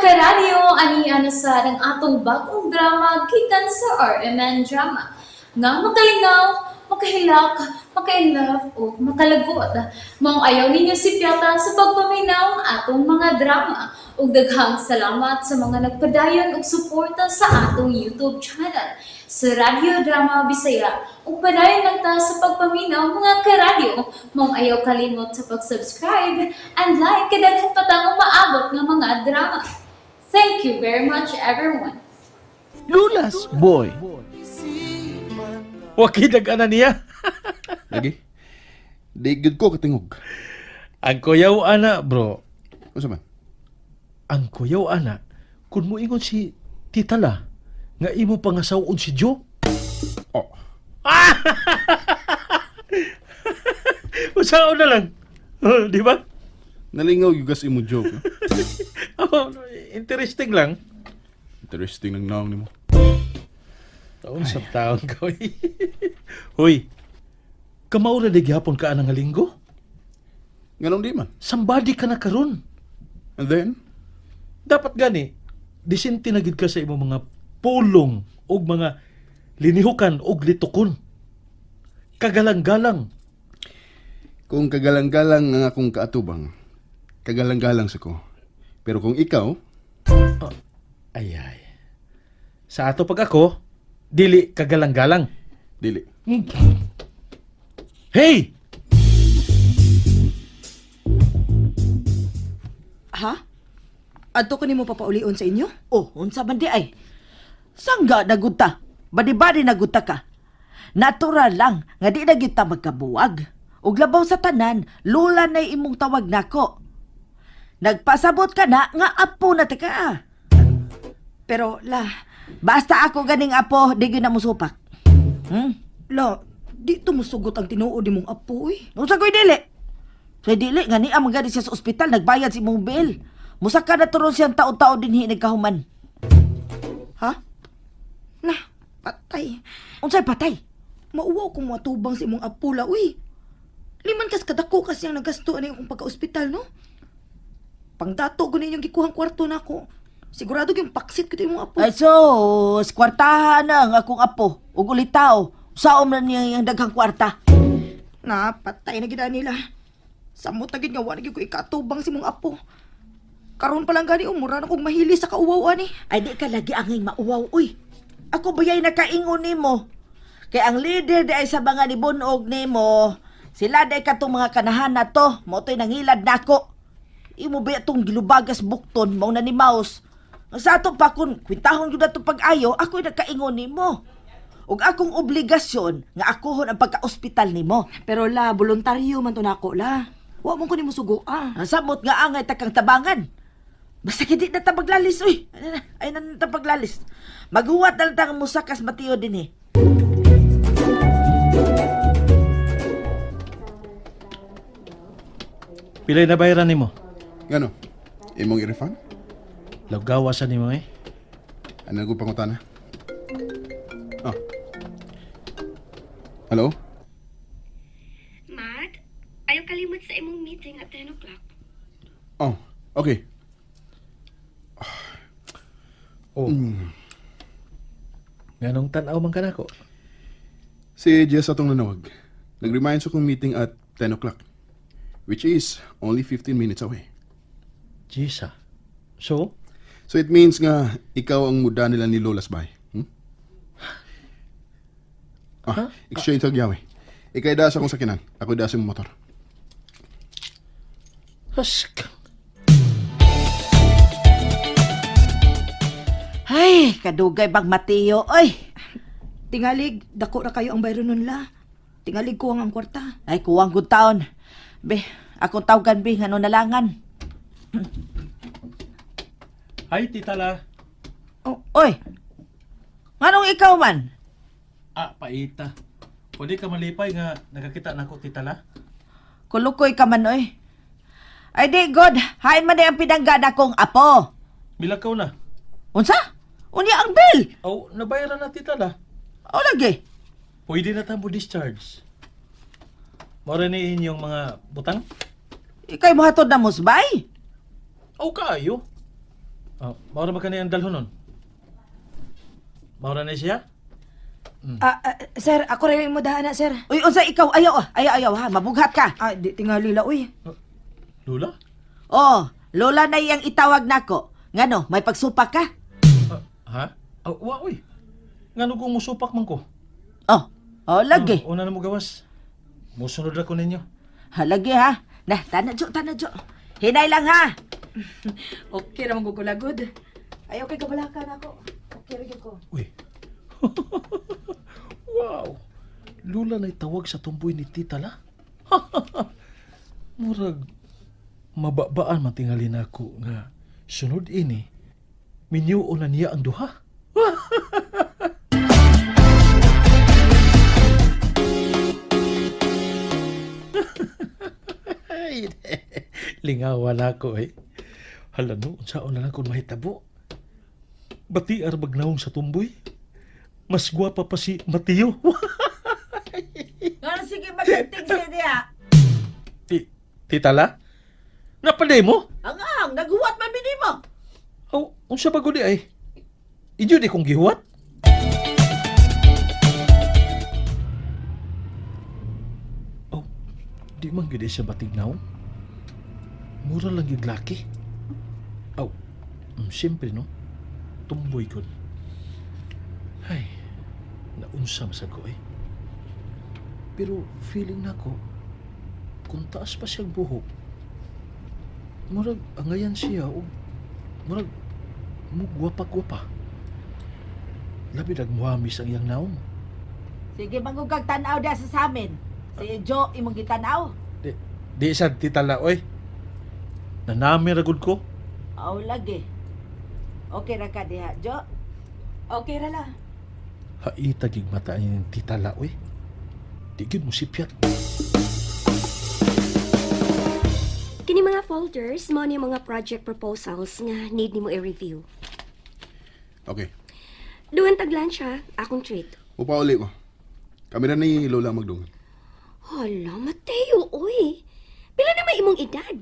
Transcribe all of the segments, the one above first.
karadyo, ani sa ng atong bagong drama gikan sa RMN Drama. Nga makalingaw, makahilak, maka-inlove, o makalagot. Mao ayaw ninyo si Piota sa pagpaminaw ang atong mga drama. Ug daghang salamat sa mga nagpadayon og suporta sa atong YouTube channel sa Radyo Drama Bisaya. Ug padayon lang ta sa pagpaminaw mga karadyo. Mao ayaw kalimot sa pag-subscribe and like kadaghan pa tang maabot nga mga drama. Thank you very much everyone. Lulas boy. Wakid ang ana niya. Lagi. Di gud ko katingog. Ang kuyaw ana, bro. Unsa man? Ang kuyaw ana, kun mo ingon si Tita La, nga imo pangasawon si Joe. Oh, Usaon na lang. Oh, di ba? nalingaw yung gas imo joke. Oh, interesting lang. Interesting ng naong nimo. Taon sa taon ka. Hoy, kamao na di gyapon ka anang linggo? Ganong di man. Somebody ka na karon. And then, Dapat gani, disente na gid ka sa imong mga pulong ug mga linihukan ug litukon. Kagalang-galang. kung kagalang-galang ang akong kaatubang, kagalang-galang sa ko. Pero kung ikaw, Ay. Sa ato pag ako, dili kagalang-galang. dili. Hey! Ha? Adto ko nimo papaulion sa inyo? Oh, unsa man di ay? Sangga nagunta? Badi-badi nagunta ka? Natural lang nga di na gyud ta magkabuwag. Ug labaw sa tanan, lula na imong tawag nako. Nagpasabot ka na nga apo na ta ka. Pero, la, Basta ako ganing apo, di gyud na musupak. la, di to musugot ang tinuod nimong apo, eh. Unsa koy dili? Kay dili nga ni amang gani siya sa ospital nagbayad si imong bill. Musaka na turon siyang taon-taon dinhi nagkahuman. Ha? Na, patay. Unsay patay? Mauwaw kong matubang sa imong apo, la, uy. Liman kas kadako kasi ang nagasto ani akong pagka-ospital, no? Pangdato ko ninyong gikuhang kwarto na ako. Sigurado yung paksit ko imong apo. Ay sos, kwartahan na ang akong apo. Ug ulitaw, saom na niya yung daghang kwarta. Na, patay na gina nila. Samot na gid nga wala gid ko ikatubang si mong apo. Karon pa lang gani umura na kong mahili sa kauwaw ani. Ay di ka lagi angay mauwaw, uy. Ako bayay nakaingon nimo. Kay ang leader di ay sa mga nibunog nimo. Sila di katong mga kanahan na to. Moto'y nangilad nako. Imo ba itong gilubagas bukton, mao na ni Mouse. Sa ato pa kun kwintahon gyud ato pag-ayo, ako'y nakaingon nimo. Ug akong obligasyon nga akohon ang pagka-ospital nimo. Pero la, voluntaryo man to nako la. Wa mo ko nimo sugo Ang samot nga angay takang tabangan. Basta kidi na tabaglalis, uy. Ay na tabaglalis. Maghuwat na lang tang musakas matiyo din eh. Pilay na bayaran nimo. Gano? Imong i-refund? Lagawasan nimo eh. Ano ko pangutana? Oh. Hello? Matt, ayaw kalimot sa imong meeting at 10 o'clock. Oh, okay. Oh. Ganong tanaw man ka nako. Si Jess atong nanawag. Nag-remind sa kong meeting at 10 o'clock. Which is only 15 minutes away. Jisa. So, So it means nga ikaw ang muda nila ni Lola's Bay. Exchange sa giyawi. Ikay da sa akong sakinan. Ako da sa imong motor. husk. Ay, kadugay bang Mateo, oy. Tingalig, dako na kayo ang bayro nun la. Tingalig ko ang kwarta. Ay, kuwang good taon. Be, akong tawgan, be, ano nalangan. Hi, Tita La. Oh, oy, nganong ikaw man? Paita. Pwede ka malipay nga nakakita na ko, Tita La? Kulukoy ka man, oy. Ay, di, God, hain man di ang pinanggana kong apo. Milakaw na. Unsa? Unya ang bill. Oh, nabayaran na, Tita La. O, lagi. Pwede na tamo discharge. Mora ni inyong mga butang? Ikay mo hatod na musbay. O kayo. Maura ba kaniyang dalhon nun? Maura na siya? Sir, ako rin mo daan na, sir. Uy, unsa ikaw? Ayaw ha. Mabughat ka. Di tingali la, uy. Lula? Oh, lola na iyang itawag nako. Ngano, may pagsupak ka? Ha? Wa, uy. Nga kung musupak man ko. Lagi. Una na mo gawas. Musunod ako ninyo. Lagi ha. Nah, tanadyo. Hinay lang ha. Okay naman gugulagod. Ayaw kay kabalakan ako. Okay rin ko. Uy. Wow. Lula na'y tawag sa tumboy ni Tita la. Murag mababaan man tingali nako nga sunod ini minyuon na niya ang duha. Ay, lingawan ako eh. Hala no, unsaon na lang kung mahitabo. Bati arbagnaong sa tumboy. Mas gwapa pa si Mateo. Sige, maganting siya niya. Tita la? Napaday mo? Ang, naghuwat man bini mo. Unsa ba gudi ay? Inyo di kong gihuwat? Di man gudi siya batignaw? Mura lang yung laki. Siyempre no? Tumboy ko. Ay, naunsa sa ko eh. Pero feeling na ko, kung taas pa siyang buhok, murag angayan siya o murag mugwapa-gwapa. Labi nagmuhamis ang iyang naong. Sige, manggugag tanaw da sa amin. Si Jo, imong gitanaw. Di isa titala, oy. Nanami ragod ko. Lagi. Okay ra ka diha, Jo? Okay ra la. Haitagig mata niya ng titala, oy. Di gyud mo sipyat. Kini mga folders, mo ni mga project proposals nga need nimo i-review. Okay. Duwan taglan siya, akong treat. Upauli ko. Kami na ni Lola magdungan. Hala, Mateo, oy. Pila na may imong edad?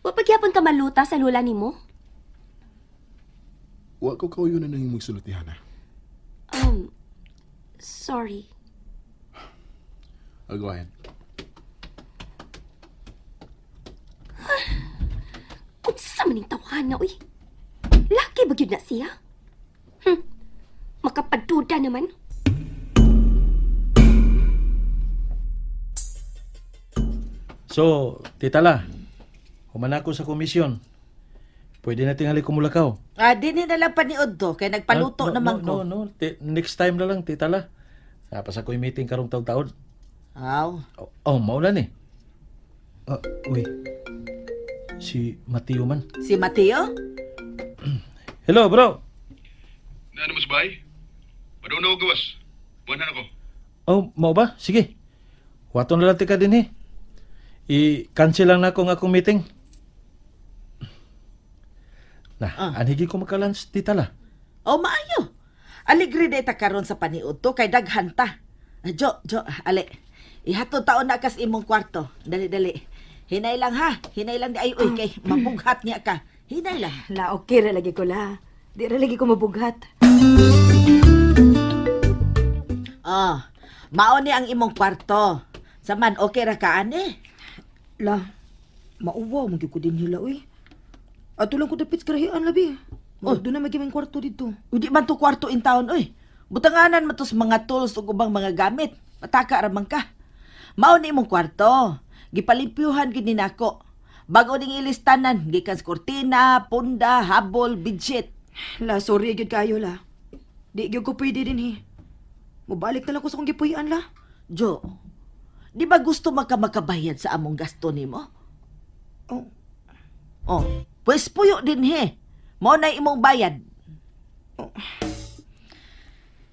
Wa pagyapon ka maluta sa lula nimo? Wa ko kauyo na nang magsulutihan na. Sorry. I'll go ahead. Unsa man ning tawhana, uy? Laki ba gyud na siya? Makapaduda naman. So, titala, human ako sa komisyon. Pwede na tingali kumulakaw. Dini na lang paniod to, kay nagpaluto naman ko. No. Next time na lang, titala. Napas ako yung meeting karong taon-taon. Maulan eh. Uy. Si Mateo man. Si Mateo? Hello, bro. Na mas bay? Padung na gawas. Buwan ako. Mau ba? Sige. Waton na lang tika din eh. I-cancel lang na akong meeting. Anhigi ko makalans, titala. Maayo. Aligre day ta karon sa paniud to kay daghan ta. Jo, ale. Ihatod taon na kas imong kwarto. Dali. Hinay lang ha. Hinay lang di ay uy kay mabughat niya ka. Hinay lang. La, okay ra lagi ko la. Di ra lagi ko mabughat. Mao ni ang imong kwarto. Saman okay ra ka ani? La, mauwaw mo ko din hila, uy. Ato lang ko dapit karahian labi. Doon na magiging kwarto dito. Udi man to kwarto in town uy. Butanganan mo tos mga tools ug ubang mga gamit. Mataka ramang ka. Mao ni imong kwarto. Gipalimpyuhan gid ni nako. Bago ding ilistanan gikan sa kortina, punda, habol, bidget. La, sorry gyud kayo la. Di gyud ko pwede din he. Mubalik na lang ko sa kong gipuy-an la. Jo, di ba gusto makabayad sa among gasto nimo? Pues puyo din he. Mo na imong bayad.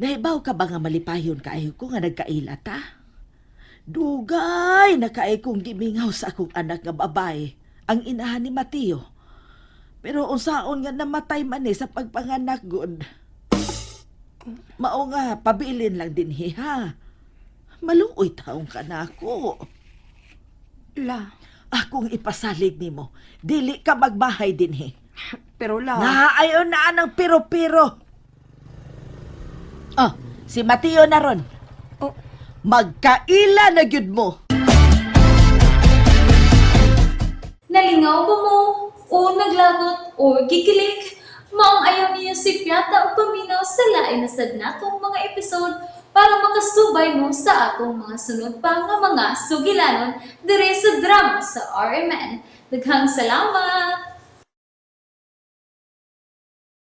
Nahibaw ka ba nga malipayon kaayo ko nga nagkaila ta? Dugay na kaay kong gimingaw sa akong anak nga babae, ang inahan ni Mateo. Pero unsaon nga namatay man sa pagpanganak gud. Mao nga, pabilin lang din he ha. Maluoy taong ka na ako. La, Akong ipasalig nimo, dili ka magbahay din he. Pero la... Naayon na ang piro-piro. Oh, si Mateo na ron. Oh, Magkaila na gyud mo. Nalingaw ba mo? O naglagot? O gikilik? Maong ayaw niya si Piata o paminaw sa lain na sad natong mga episode para makasubay mo sa atong mga sunod pa nga mga sugilanon dire sa drama sa RMN. Daghang salamat!